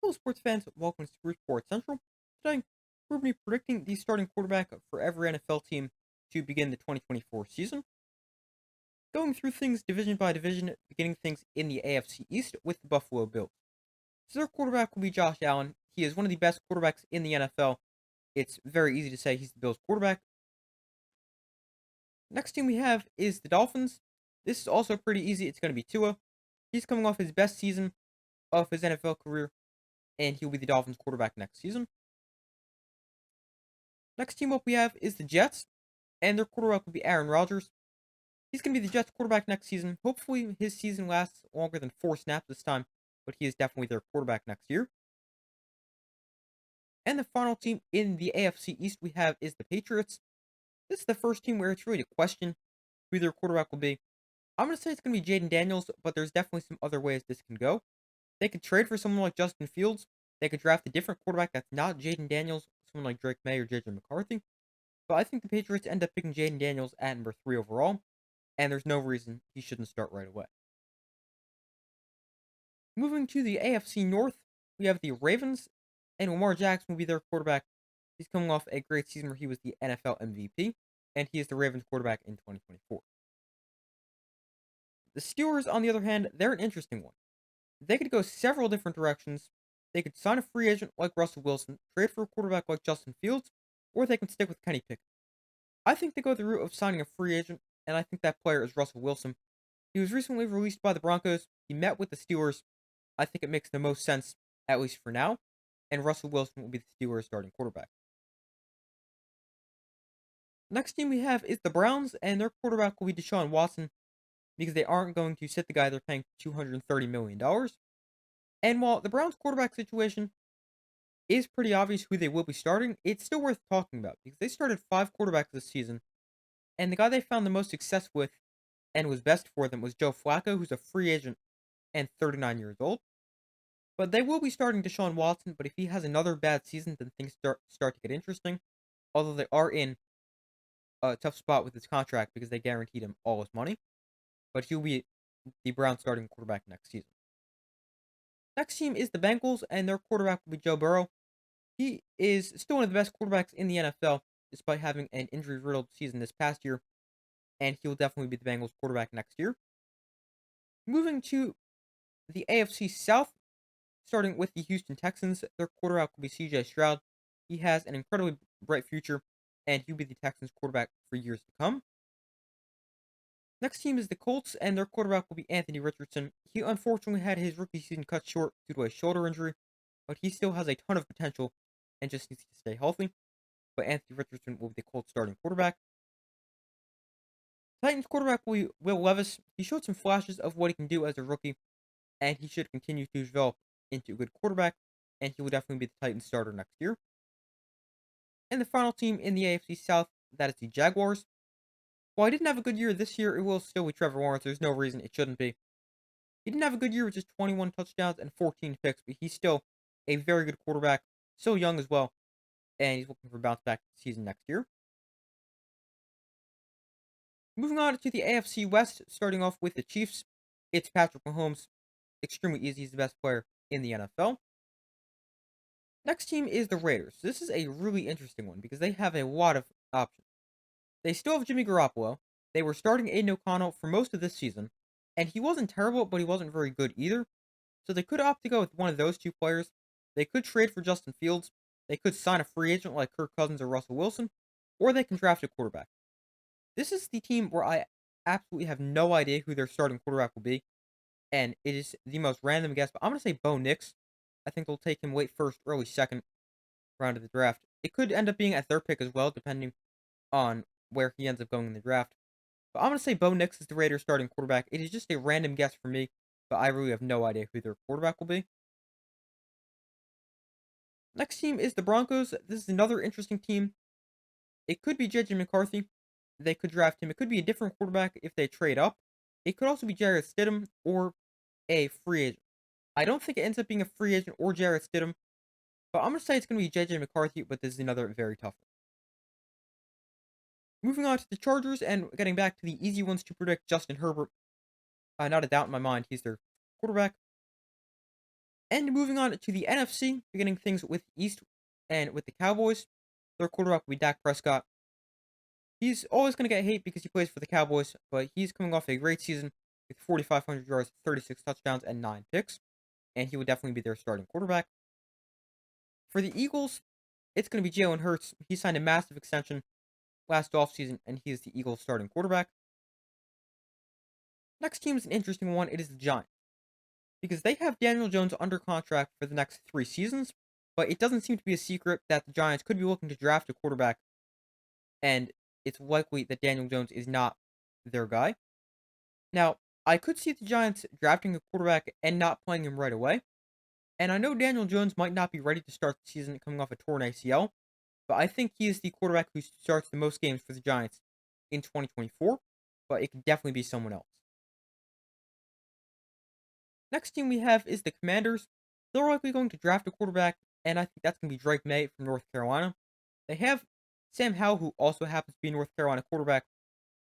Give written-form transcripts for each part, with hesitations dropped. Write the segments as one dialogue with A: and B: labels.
A: Hello, sports fans. Welcome to Spruce Sports Central. Today, we're going to be predicting the starting quarterback for every NFL team to begin the 2024 season. Going through things division by division, beginning things in the AFC East with the Buffalo Bills. So their quarterback will be Josh Allen. He is one of the best quarterbacks in the NFL. It's very easy to say he's the Bills' quarterback. Next team we have is the Dolphins. This is also pretty easy. It's going to be Tua. He's coming off his best season of his NFL career, and he'll be the Dolphins' quarterback next season. Next team up we have is the Jets, and their quarterback will be Aaron Rodgers. He's going to be the Jets quarterback next season. Hopefully, his season lasts longer than 4 snaps this time, but he is definitely their quarterback next year. And the final team in the AFC East we have is the Patriots. This is the first team where it's really a question who their quarterback will be. I'm going to say it's going to be Jaden Daniels, but there's definitely some other ways this can go. They could trade for someone like Justin Fields. They could draft a different quarterback that's not Jaden Daniels, someone like Drake May or JJ McCarthy. But I think the Patriots end up picking Jaden Daniels at number 3 overall, and there's no reason he shouldn't start right away. Moving to the AFC North, we have the Ravens, and Lamar Jackson will be their quarterback. He's coming off a great season where he was the NFL MVP, and he is the Ravens quarterback in 2024. The Steelers, on the other hand, they're an interesting one. They could go several different directions. They could sign a free agent like Russell Wilson, trade for a quarterback like Justin Fields, or they can stick with Kenny Pickett. I think they go the route of signing a free agent, and I think that player is Russell Wilson. He was recently released by the Broncos. He met with the Steelers. I think it makes the most sense, at least for now, and Russell Wilson will be the Steelers' starting quarterback. Next team we have is the Browns, and their quarterback will be Deshaun Watson because they aren't going to sit the guy they're paying $230 million. And while the Browns' quarterback situation is pretty obvious who they will be starting, it's still worth talking about because they started 5 quarterbacks this season, and the guy they found the most success with and was best for them was Joe Flacco, who's a free agent and 39 years old. But they will be starting Deshaun Watson, but if he has another bad season, then things start to get interesting. Although they are in a tough spot with his contract because they guaranteed him all his money. But he'll be the Browns starting quarterback next season. Next team is the Bengals, and their quarterback will be Joe Burrow. He is still one of the best quarterbacks in the NFL, despite having an injury-riddled season this past year, and he will definitely be the Bengals quarterback next year. Moving to the AFC South, starting with the Houston Texans, their quarterback will be CJ Stroud. He has an incredibly bright future, and he'll be the Texans quarterback for years to come. Next team is the Colts, and their quarterback will be Anthony Richardson. He unfortunately had his rookie season cut short due to a shoulder injury, but he still has a ton of potential and just needs to stay healthy. But Anthony Richardson will be the Colts starting quarterback. Titans quarterback will be Will Levis. He showed some flashes of what he can do as a rookie, and he should continue to develop into a good quarterback, and he will definitely be the Titans starter next year. And the final team in the AFC South, that is the Jaguars. While he didn't have a good year this year, it will still be Trevor Lawrence. There's no reason it shouldn't be. He didn't have a good year with just 21 touchdowns and 14 picks, but he's still a very good quarterback, so young as well, and he's looking for a bounce back season next year. Moving on to the AFC West, starting off with the Chiefs, it's Patrick Mahomes. Extremely easy. He's the best player in the NFL. Next team is the Raiders. This is a really interesting one because they have a lot of options. They still have Jimmy Garoppolo. They were starting Aiden O'Connell for most of this season, and he wasn't terrible, but he wasn't very good either. So they could opt to go with one of those two players. They could trade for Justin Fields. They could sign a free agent like Kirk Cousins or Russell Wilson, or they can draft a quarterback. This is the team where I absolutely have no idea who their starting quarterback will be, and it is the most random guess, but I'm going to say Bo Nix. I think they'll take him late first, early second round of the draft. It could end up being at their pick as well, depending on where he ends up going in the draft. But I'm going to say Bo Nix is the Raiders starting quarterback. It is just a random guess for me, but I really have no idea who their quarterback will be. Next team is the Broncos. This is another interesting team. It could be JJ McCarthy. They could draft him. It could be a different quarterback if they trade up. It could also be Jarrett Stidham or a free agent. I don't think it ends up being a free agent or Jarrett Stidham, but I'm going to say it's going to be JJ McCarthy, but this is another very tough one. Moving on to the Chargers and getting back to the easy ones to predict, Justin Herbert. Not a doubt in my mind, he's their quarterback. And moving on to the NFC, beginning things with East and with the Cowboys. Their quarterback will be Dak Prescott. He's always going to get hate because he plays for the Cowboys, but he's coming off a great season with 4,500 yards, 36 touchdowns, and 9 picks, and he will definitely be their starting quarterback. For the Eagles, it's going to be Jalen Hurts. He signed a massive extension last offseason, and he is the Eagles' starting quarterback. Next team is an interesting one. It is the Giants, because they have Daniel Jones under contract for the next 3 seasons, but it doesn't seem to be a secret that the Giants could be looking to draft a quarterback, and it's likely that Daniel Jones is not their guy. Now, I could see the Giants drafting a quarterback and not playing him right away. And I know Daniel Jones might not be ready to start the season coming off a torn ACL, but I think he is the quarterback who starts the most games for the Giants in 2024, but it could definitely be someone else. Next team we have is the Commanders. They're likely going to draft a quarterback, and I think that's going to be Drake May from North Carolina. They have Sam Howell, who also happens to be a North Carolina quarterback,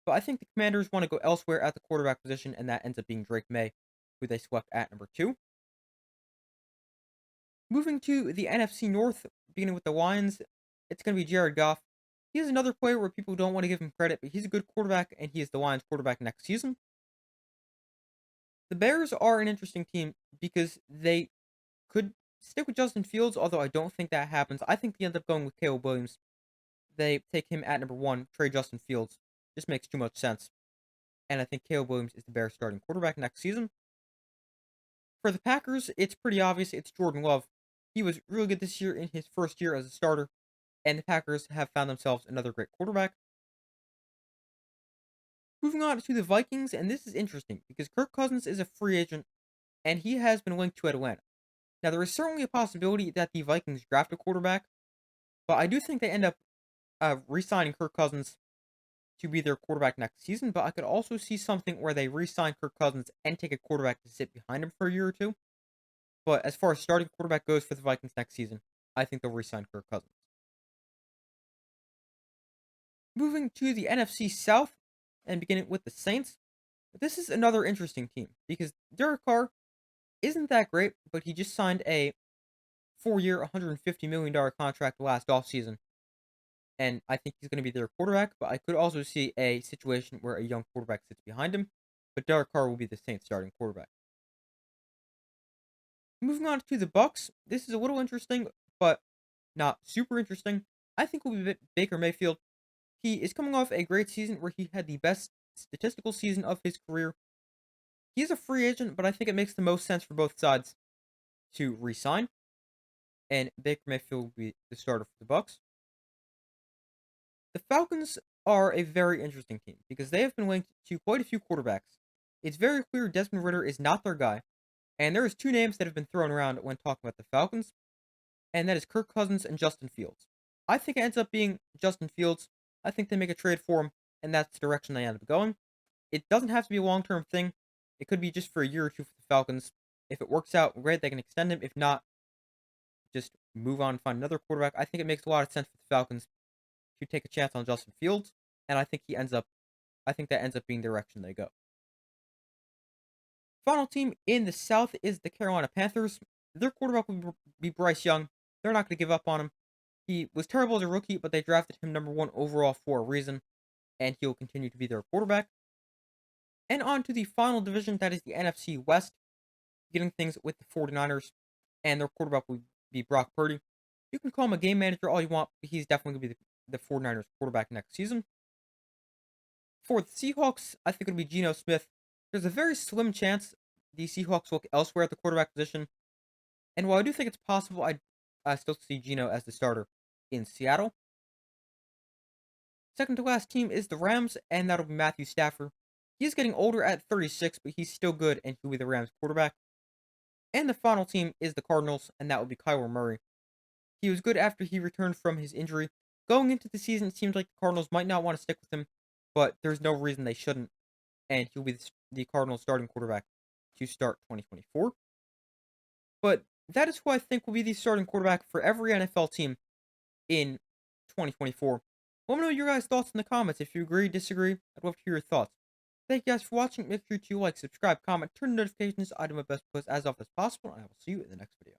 A: but I think the Commanders want to go elsewhere at the quarterback position, and that ends up being Drake May, who they select at number 2. Moving to the NFC North, beginning with the Lions, it's going to be Jared Goff. He is another player where people don't want to give him credit, but he's a good quarterback, and he is the Lions quarterback next season. The Bears are an interesting team because they could stick with Justin Fields, although I don't think that happens. I think they end up going with Caleb Williams. They take him at number 1, trade Justin Fields. Just makes too much sense. And I think Caleb Williams is the Bears starting quarterback next season. For the Packers, it's pretty obvious it's Jordan Love. He was really good this year in his first year as a starter, and the Packers have found themselves another great quarterback. Moving on to the Vikings, and this is interesting because Kirk Cousins is a free agent, and he has been linked to Atlanta. Now, there is certainly a possibility that the Vikings draft a quarterback, but I do think they end up re-signing Kirk Cousins to be their quarterback next season, but I could also see something where they re-sign Kirk Cousins and take a quarterback to sit behind him for a year or two. But as far as starting quarterback goes for the Vikings next season, I think they'll re-sign Kirk Cousins. Moving to the NFC South and beginning with the Saints, this is another interesting team because Derek Carr isn't that great, but he just signed a 4-year, $150 million contract last offseason. And I think he's going to be their quarterback, but I could also see a situation where a young quarterback sits behind him, but Derek Carr will be the Saints starting quarterback. Moving on to the Bucks, this is a little interesting, but not super interesting. I think will be Baker Mayfield. He is coming off a great season where he had the best statistical season of his career. He's a free agent, but I think it makes the most sense for both sides to re-sign. And Baker Mayfield will be the starter for the Bucks. The Falcons are a very interesting team because they have been linked to quite a few quarterbacks. It's very clear Desmond Ridder is not their guy, and there is 2 names that have been thrown around when talking about the Falcons, and that is Kirk Cousins and Justin Fields. I think it ends up being Justin Fields. I think they make a trade for him, and that's the direction they end up going. It doesn't have to be a long-term thing. It could be just for a year or 2 for the Falcons. If it works out, great, they can extend him. If not, just move on and find another quarterback. I think it makes a lot of sense for the Falcons to take a chance on Justin Fields, and I think that ends up being the direction they go. Final team in the South is the Carolina Panthers. Their quarterback will be Bryce Young. They're not going to give up on him. He was terrible as a rookie, but they drafted him number 1 overall for a reason, and he will continue to be their quarterback. And on to the final division, that is the NFC West, getting things with the 49ers, and their quarterback will be Brock Purdy. You can call him a game manager all you want, but he's definitely going to be the 49ers quarterback next season. For the Seahawks, I think it'll be Geno Smith. There's a very slim chance the Seahawks look elsewhere at the quarterback position, and while I do think it's possible, I still see Geno as the starter in Seattle. Second to last team is the Rams, and that'll be Matthew Stafford. He's getting older at 36, but he's still good, and he'll be the Rams quarterback. And the final team is the Cardinals, and that will be Kyler Murray. He was good after he returned from his injury. Going into the season, it seems like the Cardinals might not want to stick with him, but there's no reason they shouldn't, and he'll be the Cardinals starting quarterback to start 2024. But that is who I think will be the starting quarterback for every NFL team in 2024. Let me know your guys' thoughts in the comments. If you agree, disagree, I'd love to hear your thoughts. Thank you guys for watching. Make sure to like, subscribe, comment, turn notifications, I do my best to post as often as possible, and I will see you in the next video.